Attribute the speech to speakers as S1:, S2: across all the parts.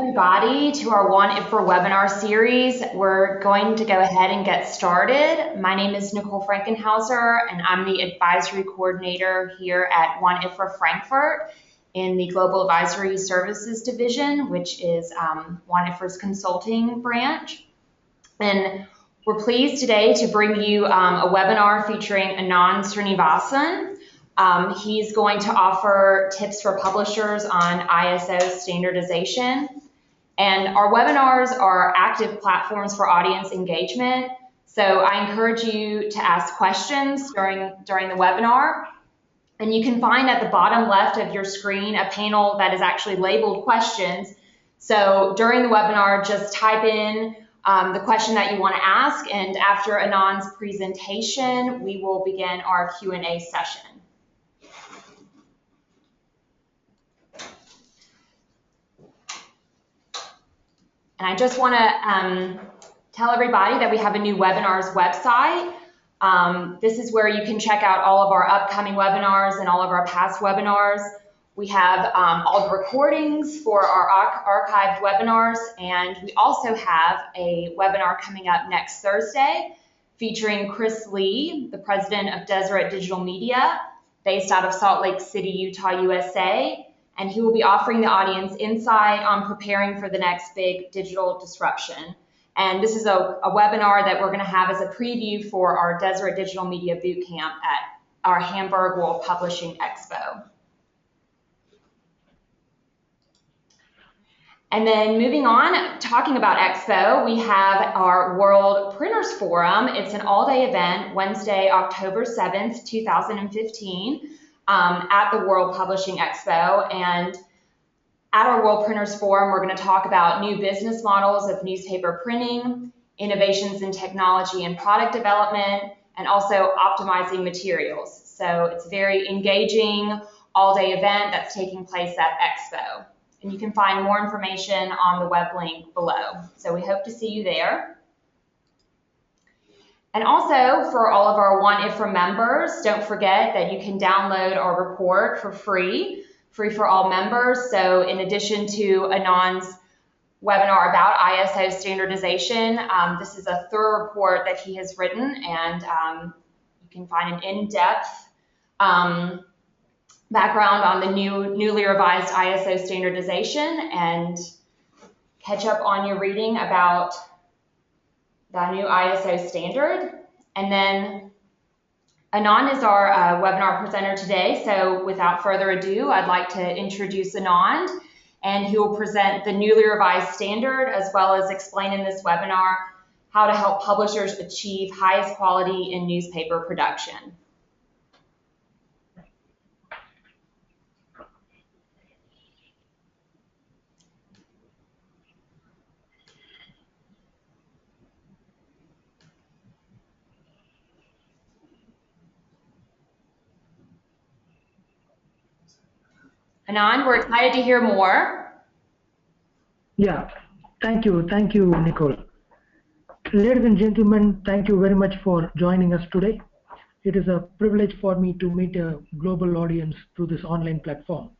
S1: everybody to our WAN-IFRA webinar series. We're going to go ahead and get started. My name is Nicole Frankenhauser, and I'm the advisory coordinator here at WAN-IFRA Frankfurt in the Global Advisory Services Division, which is WAN-IFRA's consulting branch. And we're pleased today to bring you a webinar featuring Anand Srinivasan. He's going to offer tips for publishers on ISO standardization. And our webinars are active platforms for audience engagement. So I encourage you to ask questions during the webinar. And you can find at the bottom left of your screen a panel that is actually labeled questions. So during the webinar, just type in the question that you want to ask. And after Anand's presentation, we will begin our Q&A session. And I just want to tell everybody that we have a new webinars website. This is where you can check out all of our upcoming webinars and all of our past webinars. We have all the recordings for our archived webinars, and we also have a webinar coming up next Thursday featuring Chris Lee, the president of Deseret Digital Media, based out of Salt Lake City, Utah, USA. And he will be offering the audience insight on preparing for the next big digital disruption. And this is a webinar that we're going to have as a preview for our Deseret Digital Media Bootcamp at our Hamburg World Publishing Expo. And then moving on, talking about Expo, we have our World Printers Forum. It's an all-day event, Wednesday, October 7th, 2015. At the World Publishing Expo. And at our World Printers Forum, we're going to talk about new business models of newspaper printing, innovations in technology and product development, and also optimizing materials. So it's a very engaging all-day event that's taking place at Expo. And you can find more information on the web link below. So we hope to see you there. And also, for all of our WAN-IFRA members, don't forget that you can download our report for free for all members. So in addition to Anand's webinar about ISO standardization, this is a thorough report that he has written, and you can find an in-depth background on the newly revised ISO standardization and catch up on your reading about the new ISO standard. And then Anand is our webinar presenter today. So without further ado, I'd like to introduce Anand, and he will present the newly revised standard as well as explain in this webinar how to help publishers achieve highest quality in newspaper production. Anand, we're excited to hear more.
S2: Yeah, thank you, Nicole. Ladies and gentlemen, thank you very much for joining us today. It is a privilege for me to meet a global audience through this online platform.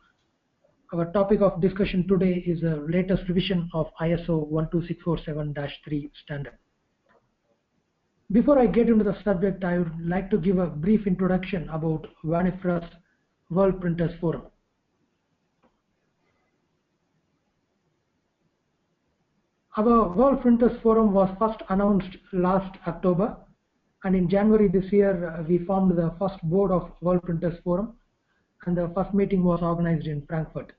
S2: Our topic of discussion today is the latest revision of ISO 12647-3 standard. Before I get into the subject, I would like to give a brief introduction about WAN-IFRA's World Printers Forum. Our World Printers Forum was first announced last October, and in January this year we formed the first board of World Printers Forum, and the first meeting was organized in Frankfurt.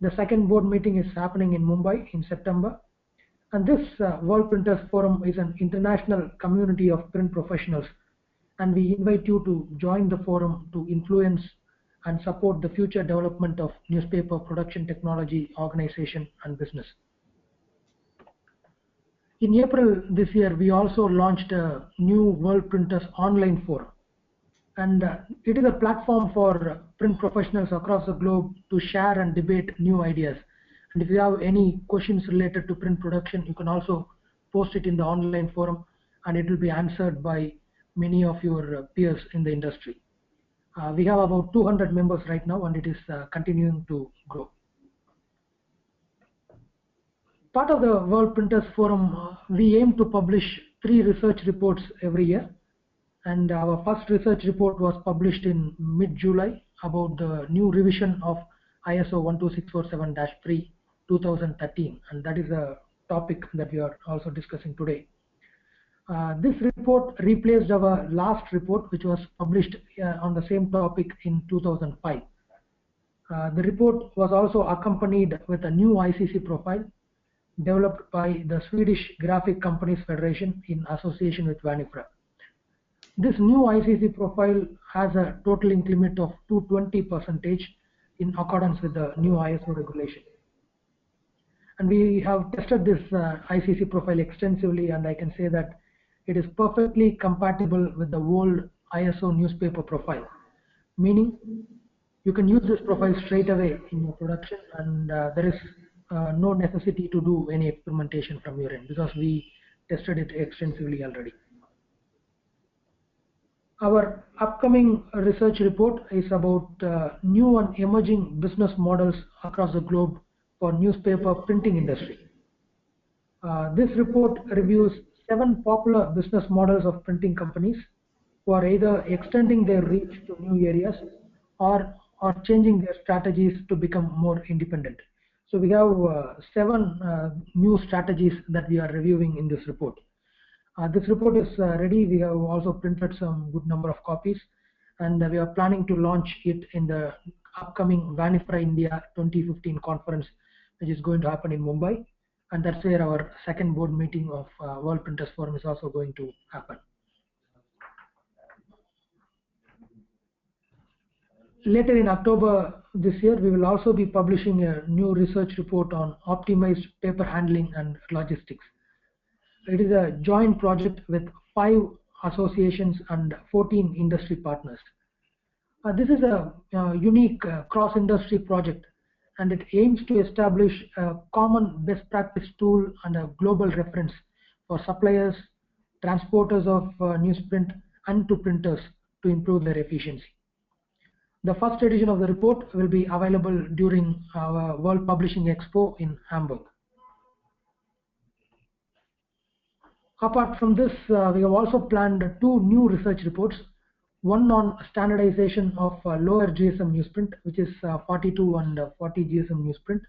S2: The second board meeting is happening in Mumbai in September, and this World Printers Forum is an international community of print professionals, and we invite you to join the forum to influence and support the future development of newspaper production technology, organization, and business. In April this year, we also launched a new World Printers online forum. And it is a platform for print professionals across the globe to share and debate new ideas. And if you have any questions related to print production, you can also post it in the online forum, and it will be answered by many of your peers in the industry. We have about 200 members right now, and it is continuing to grow. part of the World Printers Forum, we aim to publish 3 research reports every year. And our first research report was published in mid-July about the new revision of ISO 12647-3 2013, and that is a topic that we are also discussing today. This report replaced our last report, which was published on the same topic in 2005. The report was also accompanied with a new ICC profile developed by the Swedish Graphic Companies Federation in association with WAN-IFRA. This new ICC profile has a total ink limit of 220% in accordance with the new ISO regulation. And we have tested this ICC profile extensively, and I can say that it is perfectly compatible with the old ISO newspaper profile, meaning you can use this profile straight away in your production, and there is no necessity to do any experimentation from your end because we tested it extensively already. Our upcoming research report is about new and emerging business models across the globe for newspaper printing industry. This report reviews 7 popular business models of printing companies who are either extending their reach to new areas or changing their strategies to become more independent. So we have 7 new strategies that we are reviewing in this report. This report is ready. We have also printed some good number of copies, and we are planning to launch it in the upcoming WAN-IFRA India 2015 conference, which is going to happen in Mumbai, and that's where our second board meeting of World Printers Forum is also going to happen. Later in October this year, we will also be publishing a new research report on optimized paper handling and logistics. It is a joint project with 5 associations and 14 industry partners. This is a unique cross-industry project, and it aims to establish a common best practice tool and a global reference for suppliers, transporters of newsprint, and to printers to improve their efficiency. The first edition of the report will be available during our World Publishing Expo in Hamburg. Apart from this, we have also planned 2 new research reports, one on standardization of lower GSM newsprint, which is 42 and 40 GSM newsprint,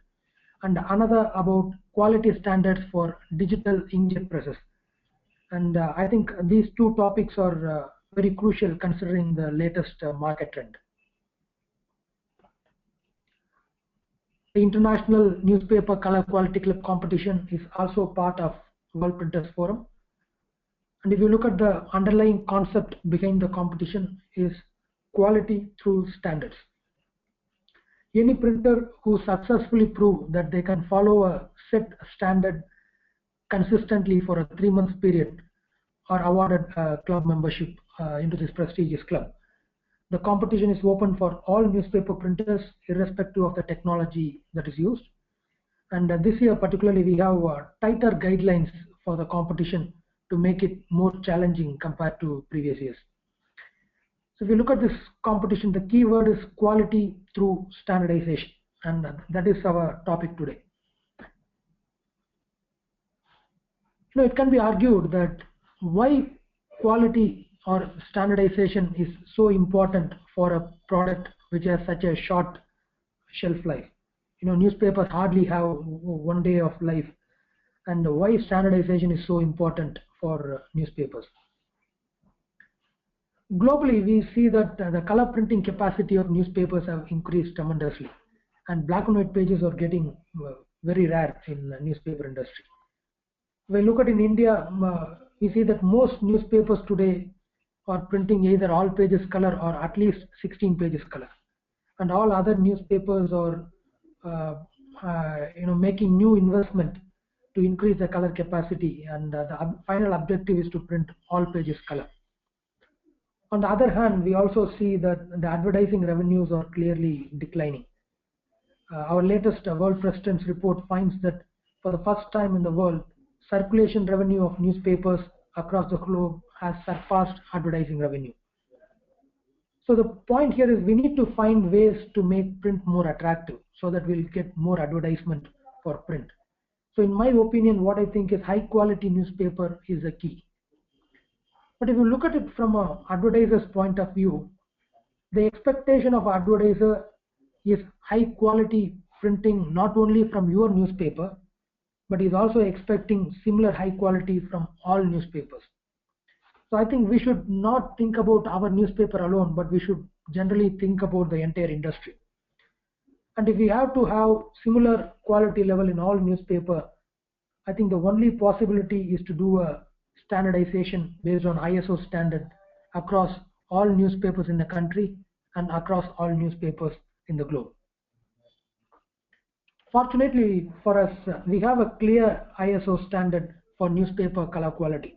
S2: and another about quality standards for digital inkjet presses. And I think these 2 topics are very crucial considering the latest market trend. The International Newspaper Color Quality Clip competition is also part of World Printers Forum. And if you look at the underlying concept behind the competition is quality through standards. Any printer who successfully prove that they can follow a set standard consistently for a 3-month period are awarded a club membership into this prestigious club. The competition is open for all newspaper printers irrespective of the technology that is used. And this year particularly we have tighter guidelines for the competition to make it more challenging compared to previous years. So if you look at this competition, the key word is quality through standardization, and that is our topic today. Now it can be argued that why quality or standardization is so important for a product which has such a short shelf life. Newspapers hardly have 1 day of life, and why standardization is so important for newspapers. Globally, we see that the color printing capacity of newspapers have increased tremendously, and black and white pages are getting very rare in the newspaper industry. When we look at in India, we see that most newspapers today are printing either all pages color or at least 16 pages color, and all other newspapers are making new investment to increase the color capacity, and the final objective is to print all pages color. On the other hand, we also see that the advertising revenues are clearly declining. Our latest World President's report finds that for the first time in the world, circulation revenue of newspapers across the globe has surpassed advertising revenue. So the point here is we need to find ways to make print more attractive so that we'll get more advertisement for print. So in my opinion, what I think is high quality newspaper is a key. But if you look at it from an advertiser's point of view, the expectation of advertiser is high quality printing not only from your newspaper, but is also expecting similar high quality from all newspapers. So I think we should not think about our newspaper alone, but we should generally think about the entire industry. And if we have to have similar quality level in all newspaper, I think the only possibility is to do a standardization based on ISO standard across all newspapers in the country and across all newspapers in the globe. Fortunately for us, we have a clear ISO standard for newspaper color quality.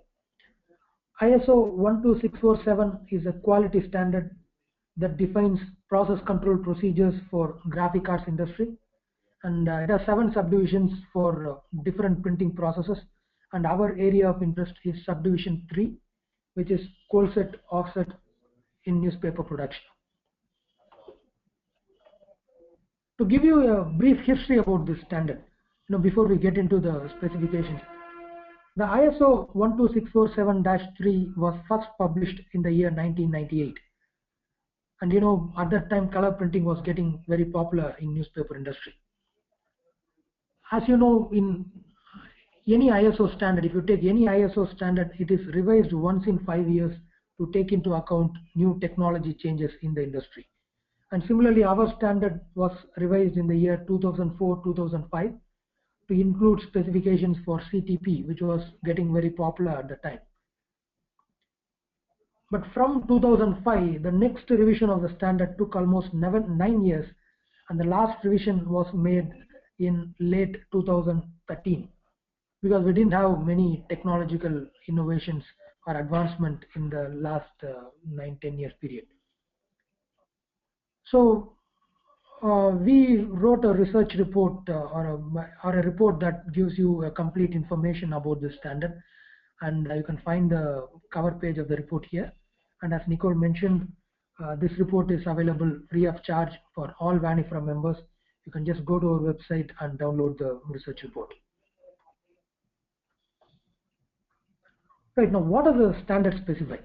S2: ISO 12647 is a quality standard that defines process control procedures for graphic arts industry, and it has 7 subdivisions for different printing processes, and our area of interest is subdivision 3, which is cold set offset in newspaper production. To give you a brief history about this standard, before we get into the specifications, the ISO 12647-3 was first published in the year 1998. And at that time, color printing was getting very popular in newspaper industry. As you know, in any ISO standard, if you take any ISO standard, it is revised once in 5 years to take into account new technology changes in the industry. And similarly, our standard was revised in the year 2004-2005 to include specifications for CTP, which was getting very popular at the time. But from 2005, the next revision of the standard took almost 9 years, and the last revision was made in late 2013, because we didn't have many technological innovations or advancement in the last 9-10 years period. So we wrote a research report or a report that gives you a complete information about this standard, and you can find the cover page of the report here. And as Nicole mentioned, this report is available free of charge for all WAN-IFRA members. You can just go to our website and download the research report. Right, now what does the standard specify?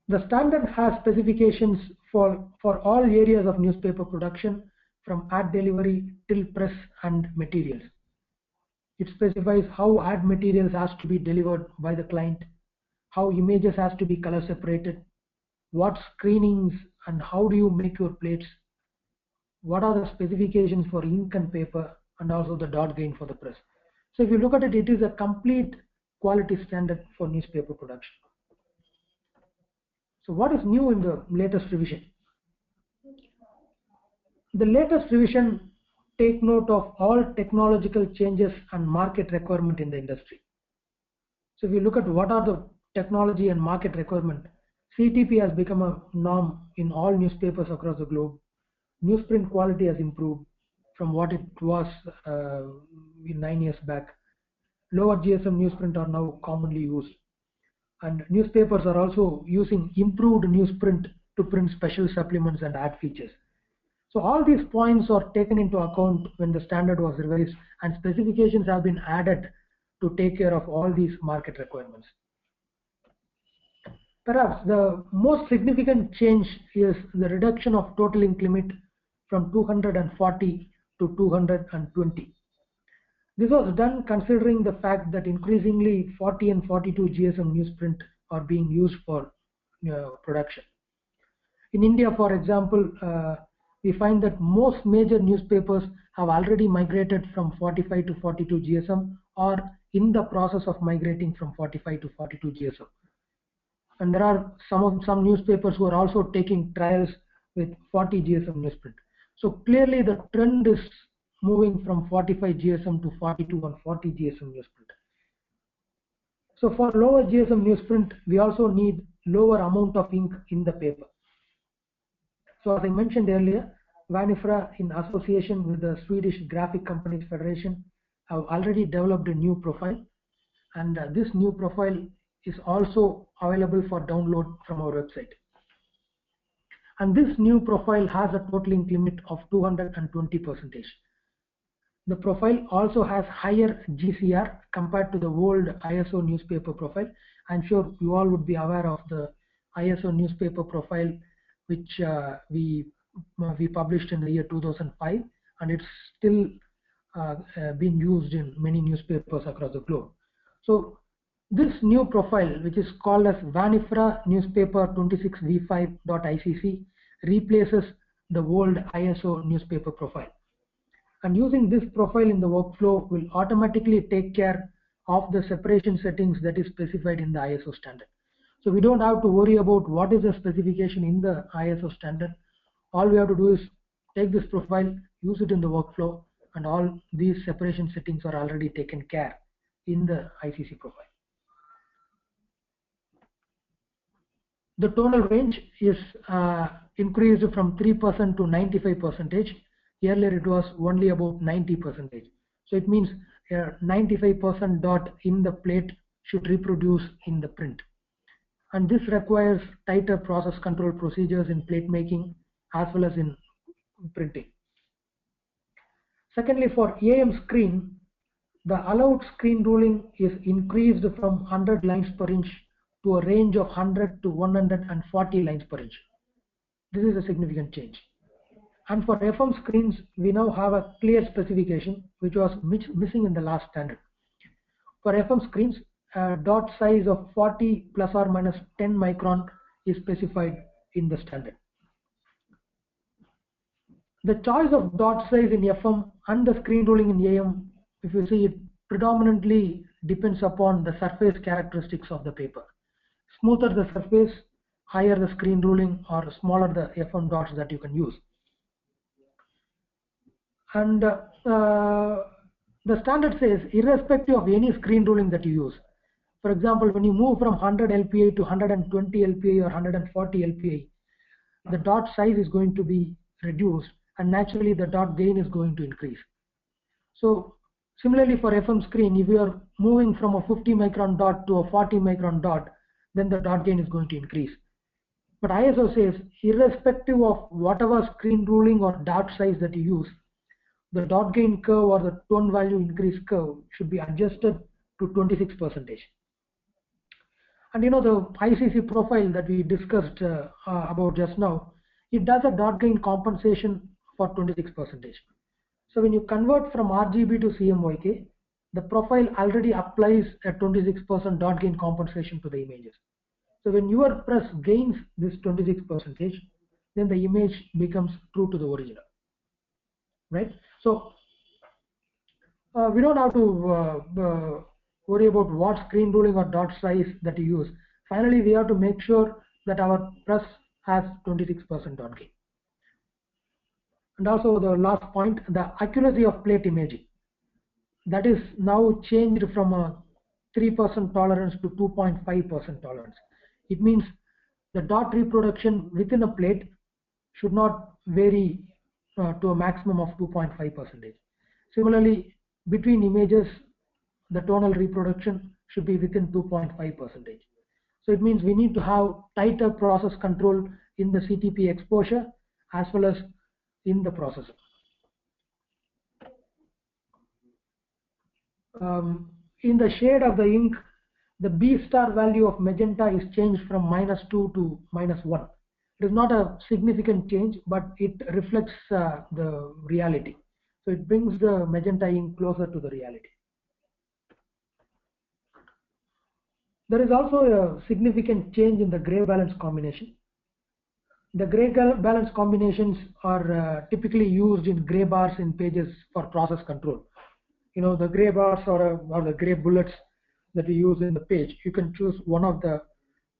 S2: The standard has specifications for all areas of newspaper production, from ad delivery till press and materials. It specifies how ad materials has to be delivered by the client, how images has to be color separated, what screenings and how do you make your plates, what are the specifications for ink and paper, and also the dot gain for the press. So if you look at it, it is a complete quality standard for newspaper production. So what is new in the latest revision? The latest revision take note of all technological changes and market requirement in the industry. So if you look at what are the technology and market requirement, CTP has become a norm in all newspapers across the globe. Newsprint quality has improved from what it was 9 years back. Lower GSM newsprint are now commonly used. And newspapers are also using improved newsprint to print special supplements and ad features. So all these points are taken into account when the standard was revised, and specifications have been added to take care of all these market requirements. Perhaps the most significant change is the reduction of total ink limit from 240 to 220. This was done considering the fact that increasingly 40 and 42 GSM newsprint are being used for production. In India, for example, we find that most major newspapers have already migrated from 45 to 42 GSM or in the process of migrating from 45 to 42 GSM. And there are some newspapers who are also taking trials with 40 GSM newsprint. So clearly the trend is moving from 45 GSM to 42 and 40 GSM newsprint. So for lower GSM newsprint, we also need lower amount of ink in the paper. So as I mentioned earlier, WAN-IFRA, in association with the Swedish Graphic Companies Federation, have already developed a new profile, and this new profile is also available for download from our website. And this new profile has a total ink limit of 220%. The profile also has higher GCR compared to the old ISO newspaper profile. I'm sure you all would be aware of the ISO newspaper profile, which we published in the year 2005, and it's still being used in many newspapers across the globe. So this new profile, which is called as WAN-IFRA Newspaper 26v5.ICC, replaces the old ISO newspaper profile. And using this profile in the workflow will automatically take care of the separation settings that is specified in the ISO standard. So we don't have to worry about what is the specification in the ISO standard. All we have to do is take this profile, use it in the workflow, and all these separation settings are already taken care in the ICC profile. The tonal range is increased from 3% to 95%. Earlier it was only about 90%. So it means 95% dot in the plate should reproduce in the print. And this requires tighter process control procedures in plate making as well as in printing. Secondly, for AM screen, the allowed screen ruling is increased from 100 lines per inch to a range of 100 to 140 lines per inch. This is a significant change. And for FM screens, we now have a clear specification which was missing in the last standard. For FM screens, a dot size of 40 plus or minus 10 micron is specified in the standard. The choice of dot size in FM and the screen ruling in AM, if you see, it predominantly depends upon the surface characteristics of the paper. Smoother the surface, higher the screen ruling, or smaller the FM dots that you can use. And the standard says, irrespective of any screen ruling that you use, for example, when you move from 100 LPA to 120 LPA or 140 LPA, the dot size is going to be reduced, and naturally the dot gain is going to increase. So similarly for FM screen, if you are moving from a 50 micron dot to a 40 micron dot, then the dot gain is going to increase. But ISO says, irrespective of whatever screen ruling or dot size that you use, the dot gain curve or the tone value increase curve should be adjusted to 26%. And you know, the ICC profile that we discussed about just now, it does a dot gain compensation for 26%. So when you convert from RGB to CMYK, the profile already applies a 26% dot gain compensation to the images. So when your press gains this 26%, then the image becomes true to the original, right? So we don't have to worry about what screen ruling or dot size that you use. Finally, we have to make sure that our press has 26% dot gain. And also the last point, the accuracy of plate imaging. That is now changed from a 3% tolerance to 2.5% tolerance. It means the dot reproduction within a plate should not vary to a maximum of 2.5%. Similarly, between images, the tonal reproduction should be within 2.5%. So it means we need to have tighter process control in the CTP exposure as well as in the processor. In the shade of the ink, the B star value of magenta is changed from -2 to -1. It is not a significant change, but it reflects the reality. So it brings the magenta ink closer to the reality. There is also a significant change in the gray balance combination. The gray balance combinations are typically used in gray bars in pages for process control. You know, the gray bars or the gray bullets that we use in the page, you can choose one of the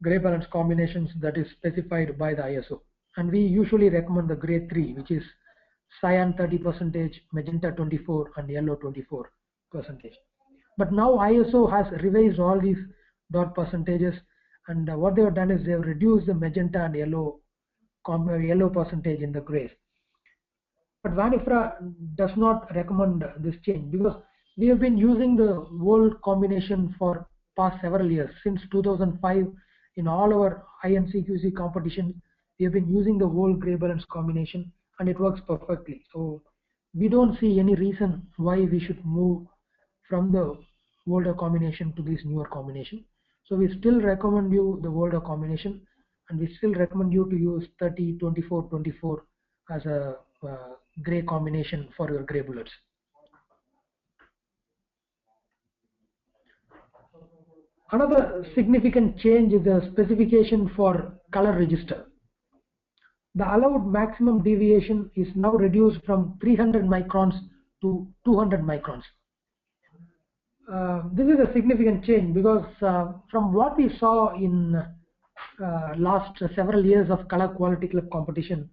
S2: gray balance combinations that is specified by the ISO. And we usually recommend the gray 3, which is cyan 30%, magenta 24, and yellow 24%. But now ISO has revised all these dot percentages, and what they have done is they have reduced the magenta and yellow percentage in the grays. But WAN-IFRA does not recommend this change because we have been using the old combination for past several years. Since 2005, in all our INCQC competition, we have been using the whole gray balance combination, and it works perfectly. So we don't see any reason why we should move from the older combination to this newer combination. So we still recommend you the older combination, and we still recommend you to use 30, 24, 24 as a gray combination for your gray bullets. Another significant change is the specification for color register. The allowed maximum deviation is now reduced from 300 microns to 200 microns. This is a significant change because from what we saw in last several years of color quality club competition,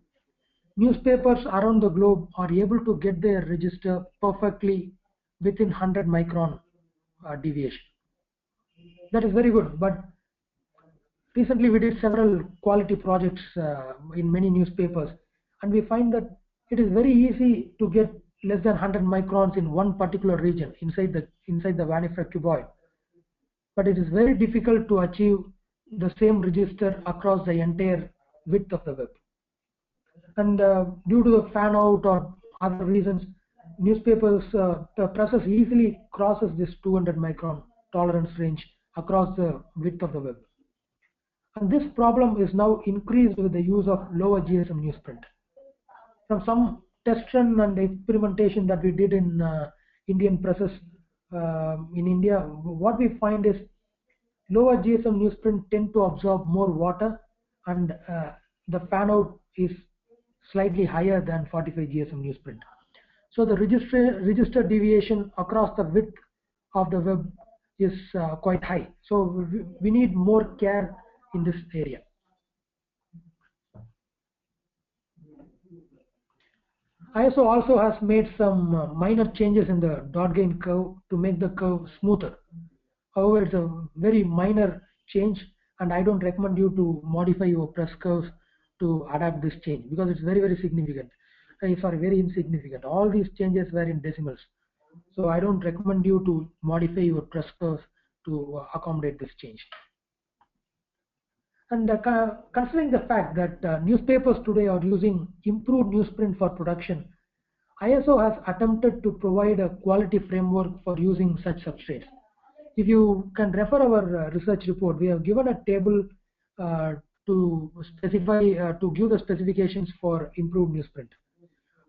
S2: newspapers around the globe are able to get their register perfectly within 100 micron deviation. That is very good, but recently we did several quality projects in many newspapers, and we find that it is very easy to get less than 100 microns in one particular region inside the WAN-IFRA cuboid, but it is very difficult to achieve the same register across the entire width of the web. And due to the fan out or other reasons, newspapers, the presses easily crosses this 200 micron tolerance range across the width of the web. And this problem is now increased with the use of lower GSM newsprint. From some test run and experimentation that we did in Indian presses in India, what we find is lower GSM newsprint tend to absorb more water, and the fan out is slightly higher than 45 GSM newsprint. So the register deviation across the width of the web is quite high. So we need more care in this area. ISO also has made some minor changes in the dot gain curve to make the curve smoother. However, it's a very minor change, and I don't recommend you to modify your press curves to adapt this change because it's very, very significant. Sorry, very insignificant. All these changes were in decimals. So I don't recommend you to modify your press curves to accommodate this change. And considering the fact that newspapers today are using improved newsprint for production, ISO has attempted to provide a quality framework for using such substrates. If you can refer our research report, we have given a table to specify, to give the specifications for improved newsprint.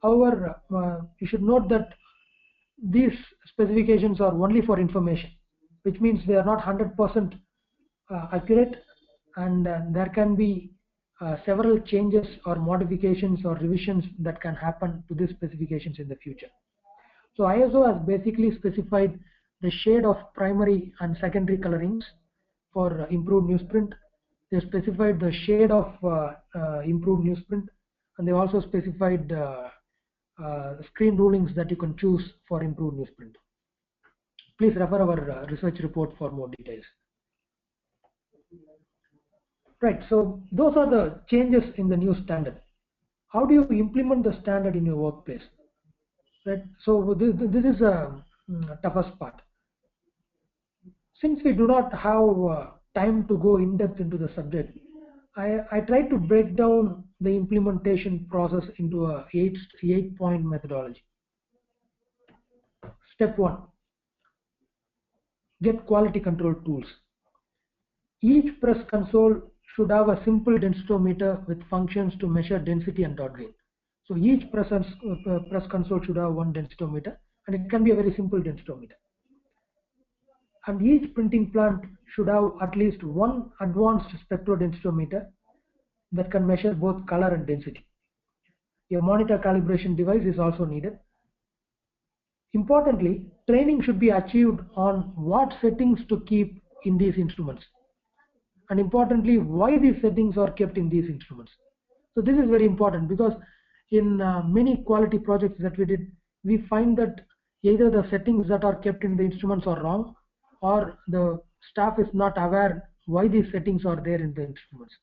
S2: However, you should note that these specifications are only for information, which means they are not 100% accurate, and there can be several changes or modifications or revisions that can happen to these specifications in the future. So ISO has basically specified the shade of primary and secondary colorings for improved newsprint. They specified the shade of improved newsprint, and they also specified screen rulings that you can choose for improved newsprint. Please refer our research report for more details. Right, so those are the changes in the new standard. How do you implement the standard in your workplace? Right, so this is the toughest part. Since we do not have time to go in depth into the subject, I tried to break down the implementation process into a 8-point methodology. Step 1, get quality control tools. Each press console should have a simple densitometer with functions to measure density and dot gain. So each press console should have one densitometer, and it can be a very simple densitometer. And each printing plant should have at least one advanced spectrodensitometer that can measure both color and density. A monitor calibration device is also needed. Importantly, training should be achieved on what settings to keep in these instruments, and importantly, why these settings are kept in these instruments. So this is very important because in many quality projects that we did, we find that either the settings that are kept in the instruments are wrong, or the staff is not aware why these settings are there in the instruments.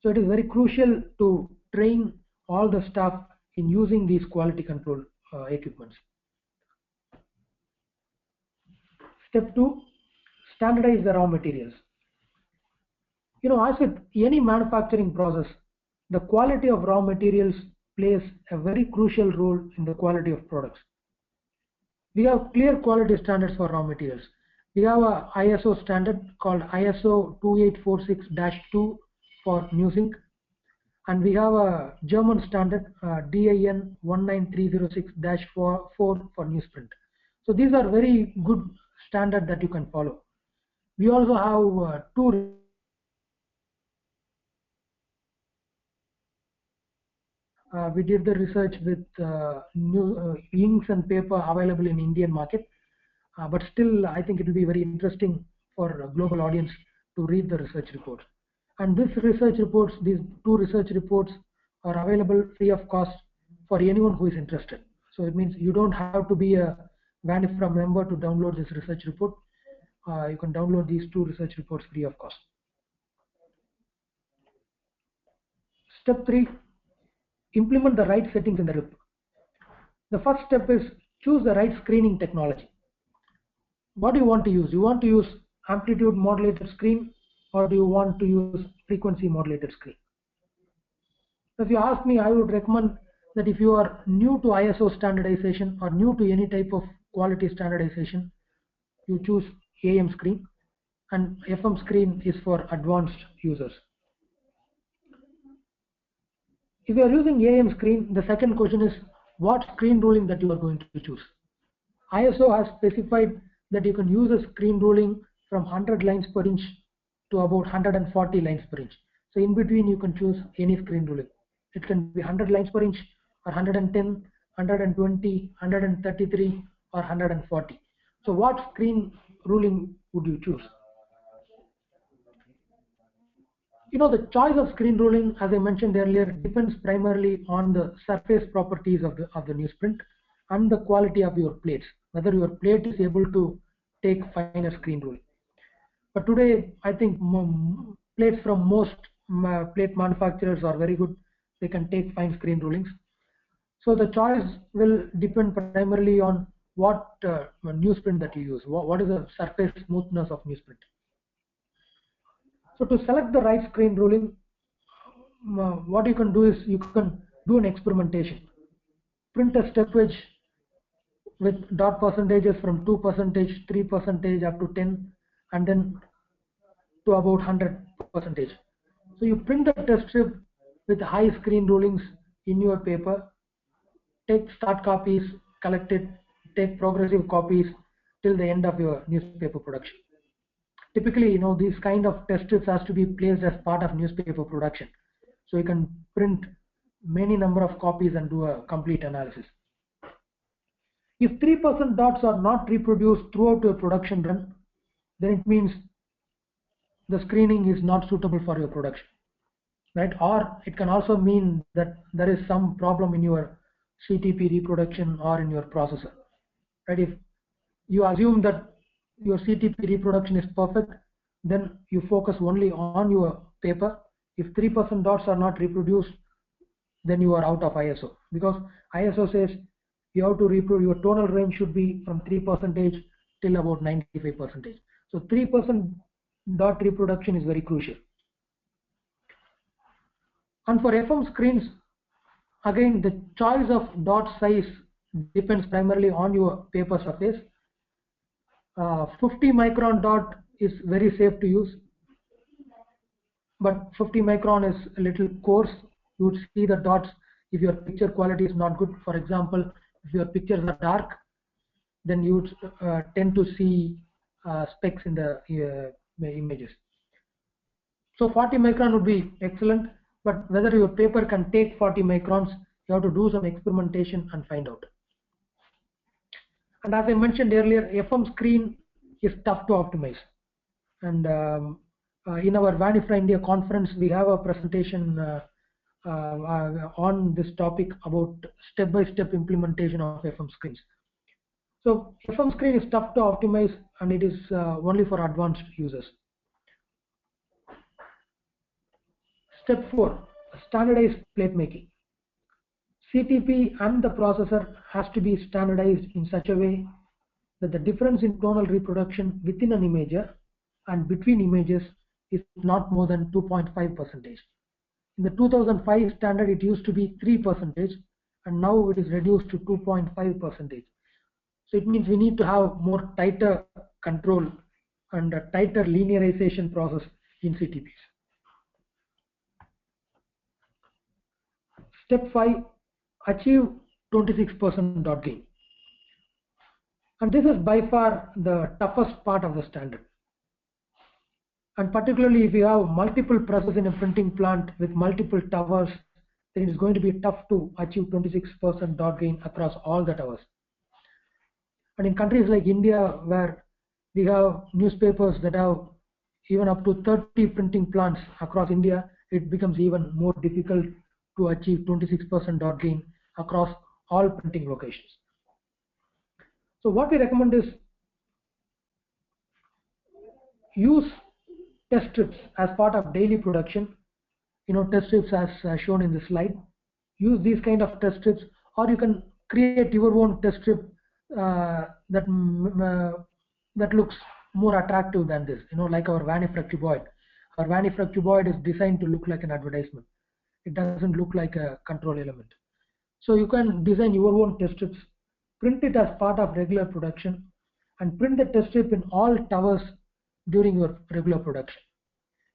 S2: So it is very crucial to train all the staff in using these quality control equipments. Step 2, standardize the raw materials. You know, as with any manufacturing process, the quality of raw materials plays a very crucial role in the quality of products. We have clear quality standards for raw materials. We have a ISO standard called ISO 2846-2 for new zinc, and we have a German standard DIN 19306-4 for newsprint. So these are very good standards that you can follow. We also have two we did the research with new inks and paper available in Indian market, but still I think it will be very interesting for a global audience to read the research reports. And these two research reports are available free of cost for anyone who is interested. So it means you don't have to be a WAN-IFRA member to download this research report. You can download these two research reports free of cost. Step 3. Implement the right settings in the RIP. The first step is choose the right screening technology. What do you want to use? You want to use amplitude modulated screen, or do you want to use frequency modulated screen? If you ask me, I would recommend that if you are new to ISO standardization or new to any type of quality standardization, you choose AM screen, and FM screen is for advanced users. If you are using AM screen, the second question is what screen ruling that you are going to choose. ISO has specified that you can use a screen ruling from 100 lines per inch to about 140 lines per inch. So in between you can choose any screen ruling. It can be 100 lines per inch or 110, 120, 133 or 140. So what screen ruling would you choose? The choice of screen ruling, as I mentioned earlier, depends primarily on the surface properties of the newsprint and the quality of your plates, whether your plate is able to take finer screen ruling. But today, I think plates from most plate manufacturers are very good. They can take fine screen rulings. So the choice will depend primarily on what newsprint that you use. What is the surface smoothness of newsprint? So to select the right screen ruling, what you can do is you can do an experimentation. Print a step edge with dot percentages from 2%, 3% up to 10, and then to about 100%. So you print the test strip with high screen rulings in your paper, take start copies, collect it, take progressive copies till the end of your newspaper production. Typically, these kind of test strips has to be placed as part of newspaper production. So you can print many number of copies and do a complete analysis. If 3% dots are not reproduced throughout your production run, then it means the screening is not suitable for your production, right? Or it can also mean that there is some problem in your CTP reproduction or in your processor, right? If you assume that your CTP reproduction is perfect, then you focus only on your paper. If 3% dots are not reproduced, then you are out of ISO, because ISO says you have to reproduce, your tonal range should be from 3% till about 95%. So 3% dot reproduction is very crucial. And for FM screens, again, the choice of dot size depends primarily on your paper surface. 50 micron dot is very safe to use, but 50 micron is a little coarse. You would see the dots if your picture quality is not good. For example, if your pictures are dark, then you would tend to see specks in the images. So 40 micron would be excellent, but whether your paper can take 40 microns, you have to do some experimentation and find out. And as I mentioned earlier, FM screen is tough to optimize. And in our WAN-IFRA India conference, we have a presentation on this topic about step-by-step implementation of FM screens. So FM screen is tough to optimize, and it is only for advanced users. Step 4, standardized plate making. CTP and the processor has to be standardized in such a way that the difference in tonal reproduction within an imager and between images is not more than 2.5%. In the 2005 standard, it used to be 3%, and now it is reduced to 2.5%. So it means we need to have more tighter control and a tighter linearization process in CTPs. Step 5, achieve 26% dot gain. And this is by far the toughest part of the standard. And particularly if you have multiple presses in a printing plant with multiple towers, then it is going to be tough to achieve 26% dot gain across all the towers. And in countries like India, where we have newspapers that have even up to 30 printing plants across India, it becomes even more difficult to achieve 26% dot gain across all printing locations. So what we recommend is use test strips as part of daily production. Test strips as shown in the slide. Use these kind of test strips, or you can create your own test strip that looks more attractive than this. Like our WAN-IFRA cuboid. Our WAN-IFRA cuboid is designed to look like an advertisement. It doesn't look like a control element. So you can design your own test strips, print it as part of regular production, and print the test strip in all towers during your regular production.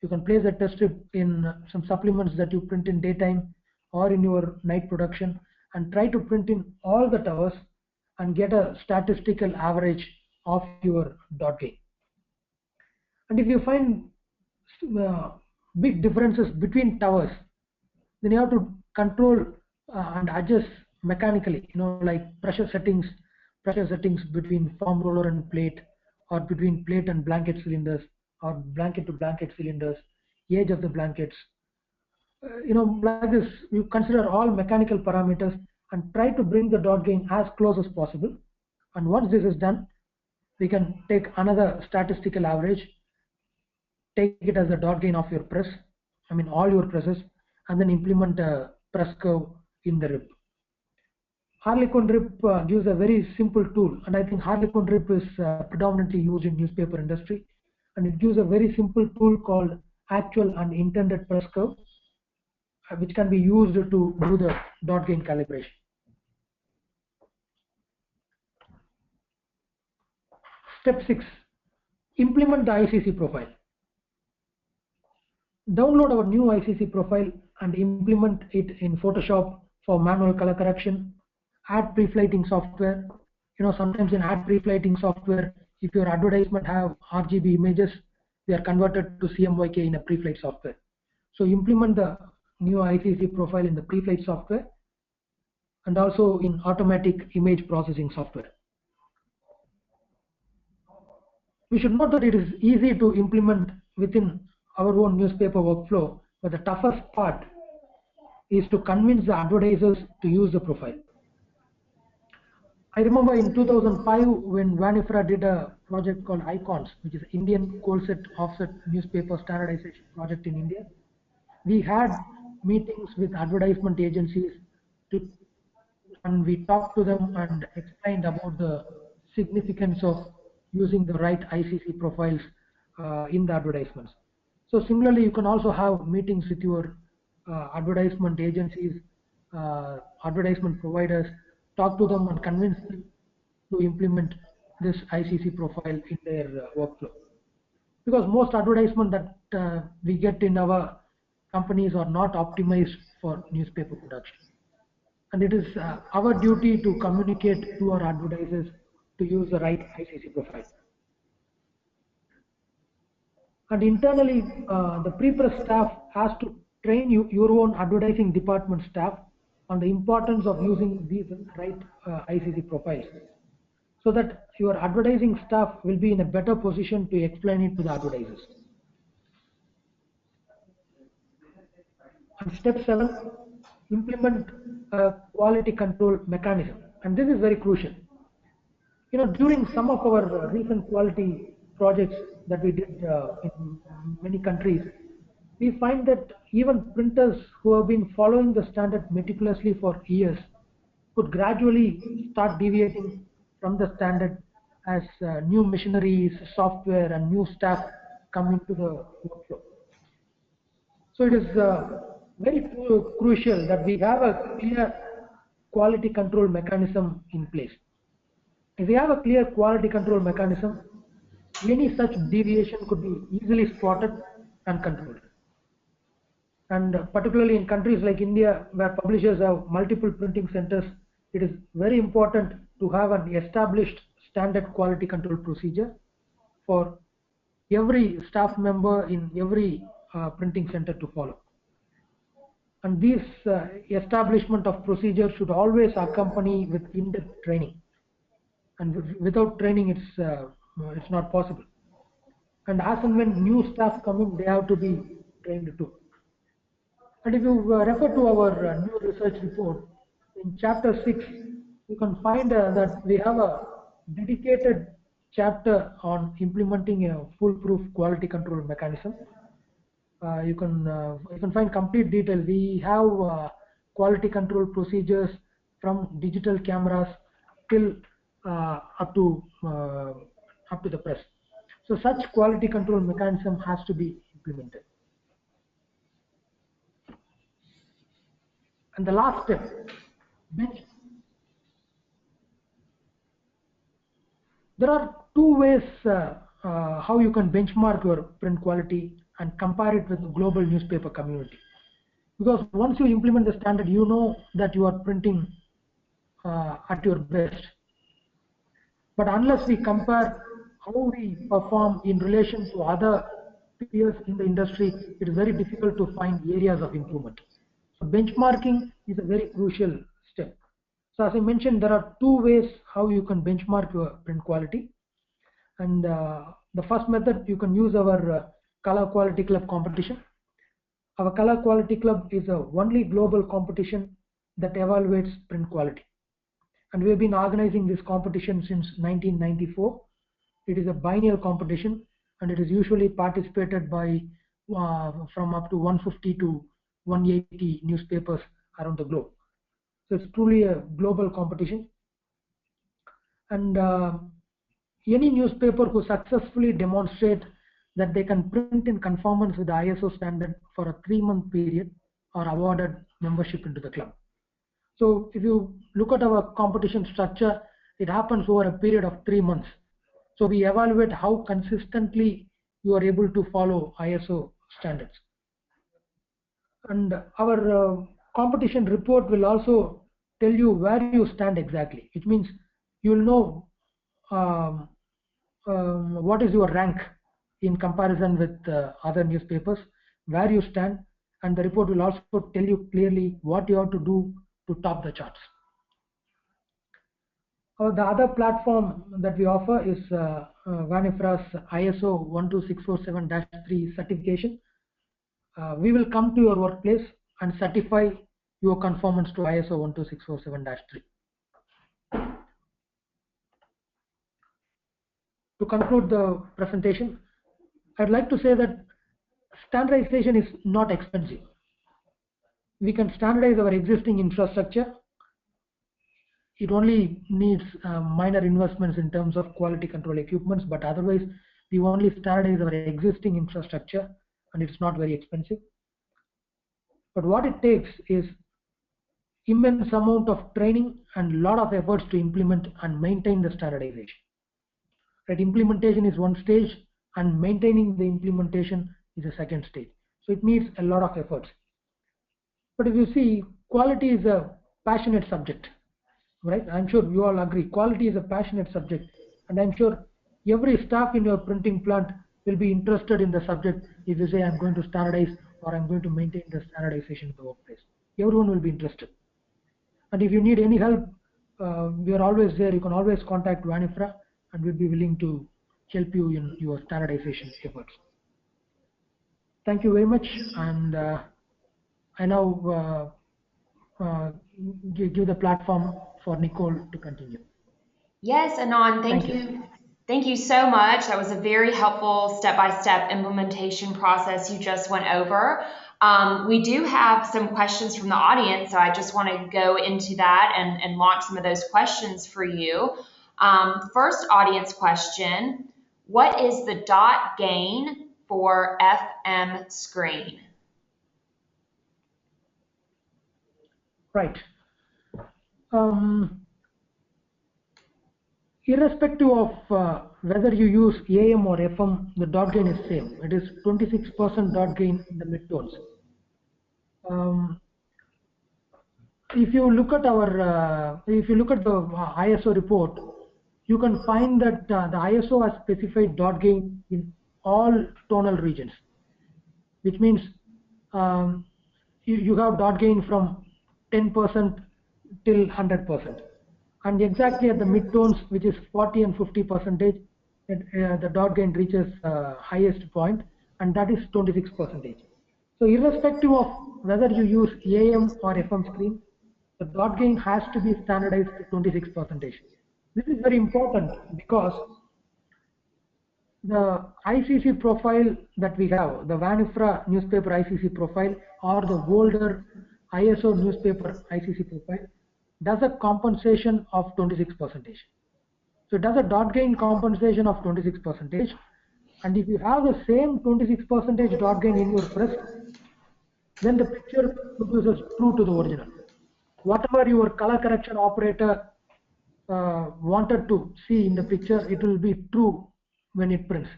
S2: You can place a test strip in some supplements that you print in daytime or in your night production, and try to print in all the towers and get a statistical average of your dot gain. And if you find big differences between towers, then you have to control and adjust mechanically, like pressure settings between foam roller and plate, or between plate and blanket cylinders, or blanket to blanket cylinders, age of the blankets. Like this, you consider all mechanical parameters and try to bring the dot gain as close as possible. And once this is done, we can take another statistical average, take it as the dot gain of your press, all your presses, and then implement a press curve in the rip. Harlequin rip gives a very simple tool, and I think Harlequin rip is predominantly used in newspaper industry, and it gives a very simple tool called actual and intended press curve, which can be used to do the dot gain calibration. Step 6, implement the ICC profile. Download our new ICC profile and implement it in Photoshop for manual color correction. Add pre-flighting software. Sometimes in add pre-flighting software, if your advertisement have RGB images, they are converted to CMYK in a pre-flight software. So implement the new ICC profile in the pre-flight software and also in automatic image processing software. We should note that it is easy to implement within our own newspaper workflow, but the toughest part is to convince the advertisers to use the profile. I remember in 2005 when WAN-IFRA did a project called ICONS, which is Indian Coal Set Offset Newspaper Standardization project in India. We had meetings with advertisement agencies and we talked to them and explained about the significance of using the right ICC profiles in the advertisements. So similarly, you can also have meetings with your advertisement agencies, advertisement providers, talk to them and convince them to implement this ICC profile in their workflow. Because most advertisements that we get in our companies are not optimized for newspaper production. And it is our duty to communicate to our advertisers to use the right ICC profile. And internally, the pre-press staff has to train your own advertising department staff on the importance of using these right ICC profiles, so that your advertising staff will be in a better position to explain it to the advertisers. And step 7, implement a quality control mechanism. And this is very crucial. During some of our recent quality projects that we did in many countries, we find that even printers who have been following the standard meticulously for years could gradually start deviating from the standard as new machineries, software, and new staff come into the workflow. So it is very crucial that we have a clear quality control mechanism in place. If we have a clear quality control mechanism, any such deviation could be easily spotted and controlled. And particularly in countries like India, where publishers have multiple printing centers, it is very important to have an established standard quality control procedure for every staff member in every printing center to follow. And this establishment of procedures should always accompany with in-depth training. And without training, it's not possible. And as and when new staff come in, they have to be trained too. And if you refer to our new research report, in chapter 6, you can find that we have a dedicated chapter on implementing a foolproof quality control mechanism. You can find complete detail. We have quality control procedures from digital cameras till up to the press. So such quality control mechanism has to be implemented. And the last step, there are two ways how you can benchmark your print quality and compare it with the global newspaper community. Because once you implement the standard, you know that you are printing at your best. But unless we compare how we perform in relation to other peers in the industry, it is very difficult to find areas of improvement. So benchmarking is a very crucial step. So as I mentioned, there are two ways how you can benchmark your print quality. And the first method, you can use our Color Quality Club competition. Our Color Quality Club is the only global competition that evaluates print quality. And we have been organizing this competition since 1994. It is a biennial competition, and it is usually participated by from up to 150 to 180 newspapers around the globe. So it's truly a global competition. And any newspaper who successfully demonstrate that they can print in conformance with the ISO standard for a 3-month period are awarded membership into the club. So if you look at our competition structure, it happens over a period of 3 months. So we evaluate how consistently you are able to follow ISO standards. And our competition report will also tell you where you stand exactly. It means you will know what is your rank in comparison with other newspapers, where you stand, and the report will also tell you clearly what you have to do to top the charts. The other platform that we offer is WAN-IFRA's ISO 12647-3 certification. We will come to your workplace and certify your conformance to ISO 12647-3. To conclude the presentation, I'd like to say that standardization is not expensive. We can standardize our existing infrastructure. It only needs minor investments in terms of quality control equipments, but otherwise we only standardize our existing infrastructure, and it's not very expensive. But what it takes is immense amount of training and a lot of efforts to implement and maintain the standardization. Right, implementation is one stage, and maintaining the implementation is a second stage. So it needs a lot of efforts. But if you see, quality is a passionate subject, right? I'm sure you all agree. Quality is a passionate subject, and I'm sure every staff in your printing plant will be interested in the subject. If you say I'm going to standardize or I'm going to maintain the standardization in the workplace, everyone will be interested. And if you need any help, we are always there. You can always contact WAN-IFRA, and we'll be willing to help you in your standardization efforts. Thank you very much, and I now give the platform for Nicole to continue.
S1: Yes, Anand, thank you. Thank you so much. That was a very helpful step-by-step implementation process you just went over. We do have some questions from the audience, so I just want to go into that and launch some of those questions for you. First audience question, what is the dot gain for FM screen?
S2: Right. Irrespective of whether you use AM or FM, the dot gain is same. It is 26% dot gain in the midtones. If you look at the ISO report, you can find that the ISO has specified dot gain in all tonal regions, which means you have dot gain from 10% till 100%, and exactly at the midtones, which is 40 and 50%, the dot gain reaches highest point, and that is 26%. So irrespective of whether you use AM or FM screen, the dot gain has to be standardized to 26%. This is very important because the ICC profile that we have, the WAN-IFRA newspaper ICC profile or the older ISO newspaper ICC profile, does a compensation of 26%. So it does a dot gain compensation of 26%. And if you have the same 26% dot gain in your press, then the picture produces true to the original. Whatever your color correction operator wanted to see in the picture, it will be true when it prints.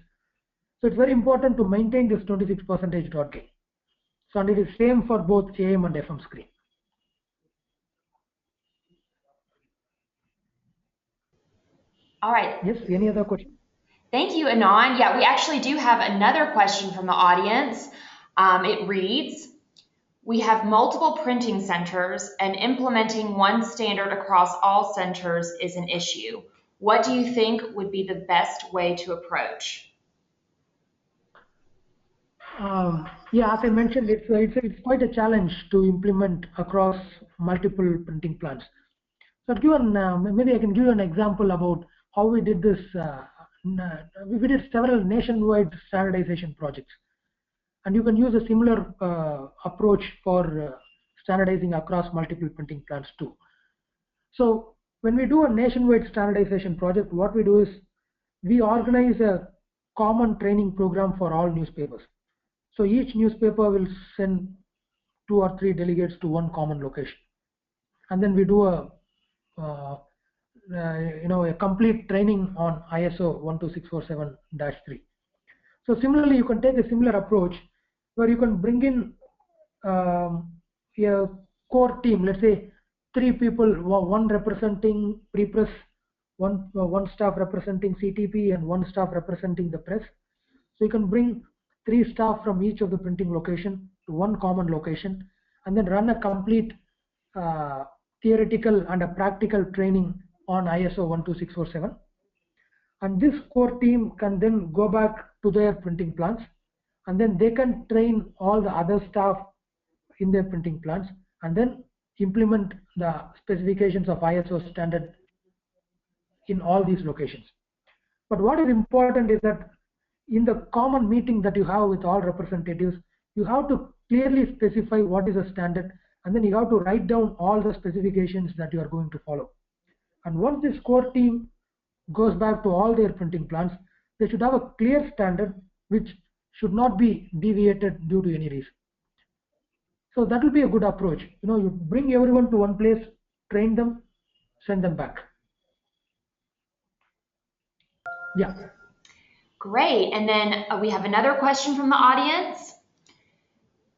S2: So it's very important to maintain this 26% dot gain. So and it is same for both AM and FM screen.
S1: All right.
S2: Yes, any other question?
S1: Thank you, Anand. Yeah, we actually do have another question from the audience. It reads, we have multiple printing centers and implementing one standard across all centers is an issue. What do you think would be the best way to approach?
S2: Yeah, as I mentioned, it's quite a challenge to implement across multiple printing plants. So maybe I can give you an example about how we did this. We did several nationwide standardization projects, and you can use a similar approach for standardizing across multiple printing plants too. So when we do a nationwide standardization project, what we do is we organize a common training program for all newspapers. So each newspaper will send 2 or 3 delegates to one common location, and then we do a complete training on ISO 12647-3. So similarly, you can take a similar approach where you can bring in a core team. Let's say 3 people, one representing pre-press, one staff representing CTP, and one staff representing the press. So you can bring 3 staff from each of the printing location to one common location, and then run a complete theoretical and a practical training on ISO 12647. And this core team can then go back to their printing plants, and then they can train all the other staff in their printing plants, and then implement the specifications of ISO standard in all these locations. But what is important is that in the common meeting that you have with all representatives, you have to clearly specify what is a standard, and then you have to write down all the specifications that you are going to follow. And once this core team goes back to all their printing plants, they should have a clear standard which should not be deviated due to any reason. So that will be a good approach. You bring everyone to one place, train them, send them back. Yeah.
S1: Great. And then we have another question from the audience.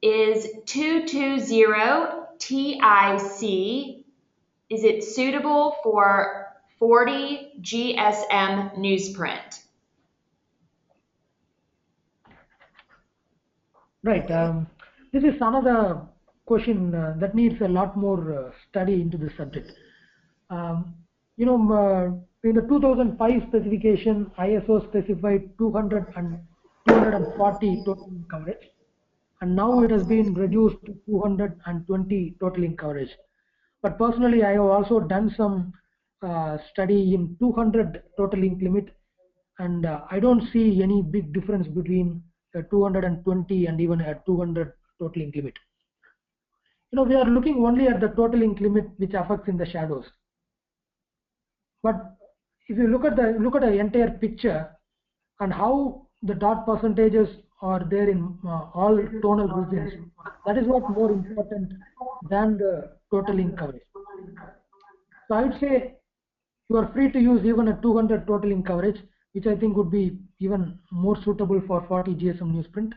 S1: Is 220 TIC, is it suitable for 40 GSM newsprint? Right.
S2: This is another question that needs a lot more study into this subject. In the 2005 specification, ISO specified 200 and 240 total link coverage, and now it has been reduced to 220 total link coverage. But personally, I have also done some study in 200 total link limit, and I don't see any big difference between 220 and even a 200 total link limit. We are looking only at the total link limit, which affects in the shadows. But if you look at the entire picture and how the dot percentages are there in all tonal regions. That is what more important than the total ink coverage. So I would say you are free to use even a 200 total ink coverage, which I think would be even more suitable for 40 GSM newsprint,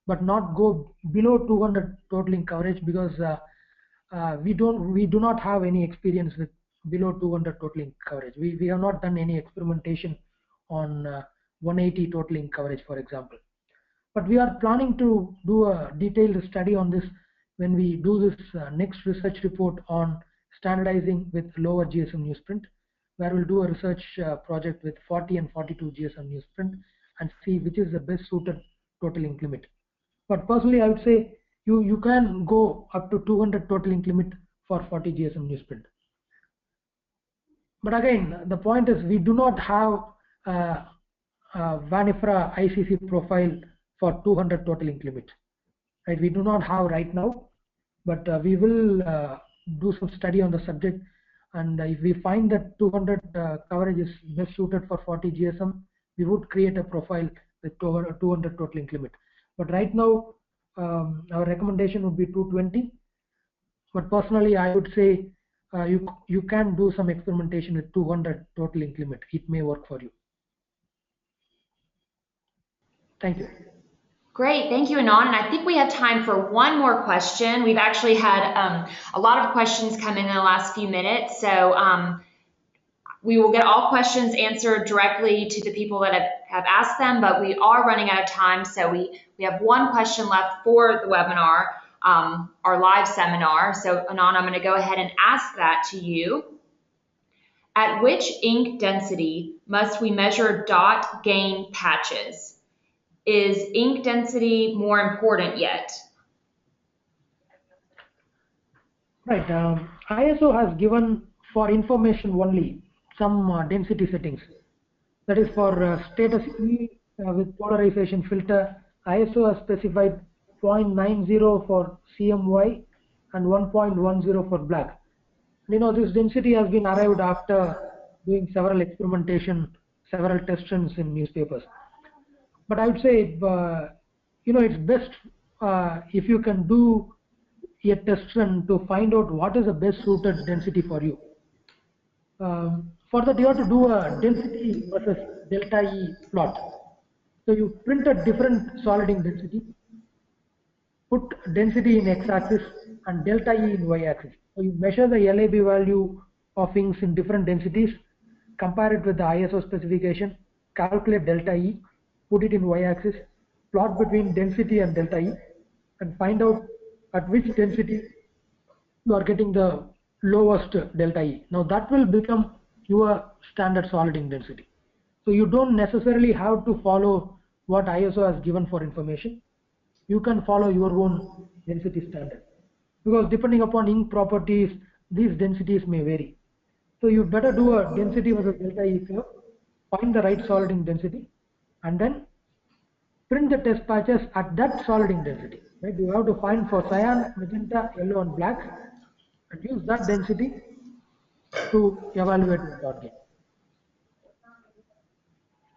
S2: but not go below 200 total ink coverage, because we do not have any experience with below 200 total ink coverage. We have not done any experimentation on 180 total ink coverage, for example. But we are planning to do a detailed study on this when we do this next research report on standardizing with lower GSM newsprint, where we'll do a research project with 40 and 42 GSM newsprint and see which is the best suited total ink limit. But personally, I would say you can go up to 200 total ink limit for 40 GSM newsprint. But again, the point is we do not have WAN-IFRA ICC profile for 200 total ink limit. Right? We do not have right now, but we will do some study on the subject. And if we find that 200 coverage is best suited for 40 GSM, we would create a profile with 200 total ink limit. But right now, our recommendation would be 220. But personally, I would say you can do some experimentation with 200 total ink limit. It may work for you. Thank you.
S1: Great, thank you, Anand. And I think we have time for one more question. We've actually had a lot of questions come in the last few minutes, so we will get all questions answered directly to the people that have asked them, but we are running out of time, so we have one question left for the webinar, our live seminar. So Anand, I'm going to go ahead and ask that to you. At which ink density must we measure dot gain patches? Is ink density more important yet?
S2: Right. ISO has given for information only some density settings. That is for status E with polarization filter. ISO has specified 0.90 for CMY and 1.10 for black. You know, this density has been arrived after doing several experimentation, several test runs in newspapers. But I would say, you know, it's best if you can do a test run to find out what is the best suited density for you. For that, you have to do a density versus delta E plot. So you print a different solid ink density, put density in x-axis and delta E in y-axis. So you measure the LAB value of inks in different densities, compare it with the ISO specification, calculate delta E, put it in y-axis, plot between density and delta E, and find out at which density you are getting the lowest delta E. Now that will become your standard solid ink density. So you don't necessarily have to follow what ISO has given for information. You can follow your own density standard, because depending upon ink properties, these densities may vary. So you better do a density versus delta E curve, find the right solid ink density, and then print the test patches at that solid ink density. Right? You have to find for cyan, magenta, yellow, and black, and use that density to evaluate the dot gain.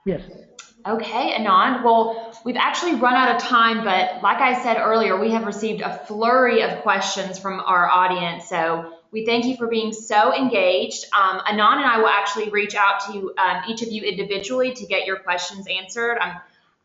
S2: Yes.
S1: Okay, Anand. Well, we've actually run out of time, but like I said earlier, we have received a flurry of questions from our audience. So we thank you for being so engaged. Anand and I will actually reach out to each of you individually to get your questions answered.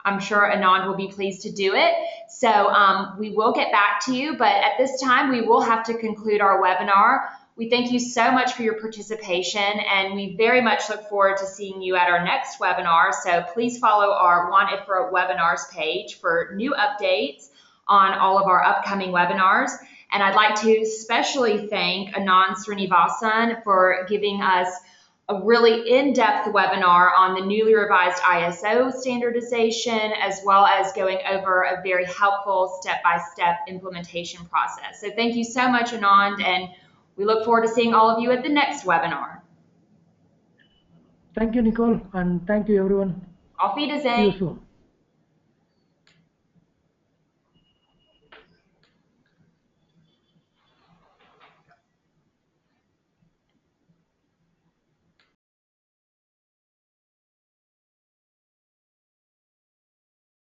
S1: I'm sure Anand will be pleased to do it. So we will get back to you, but at this time, we will have to conclude our webinar. We thank you so much for your participation, and we very much look forward to seeing you at our next webinar. So please follow our WAN-IFRA webinars page for new updates on all of our upcoming webinars. And I'd like to especially thank Anand Srinivasan for giving us a really in-depth webinar on the newly revised ISO standardization, as well as going over a very helpful step-by-step implementation process. So thank you so much, Anand, and we look forward to seeing all of you at the next webinar.
S2: Thank you, Nicole, and thank you, everyone.
S1: Auf Wiedersehen.
S2: See you soon.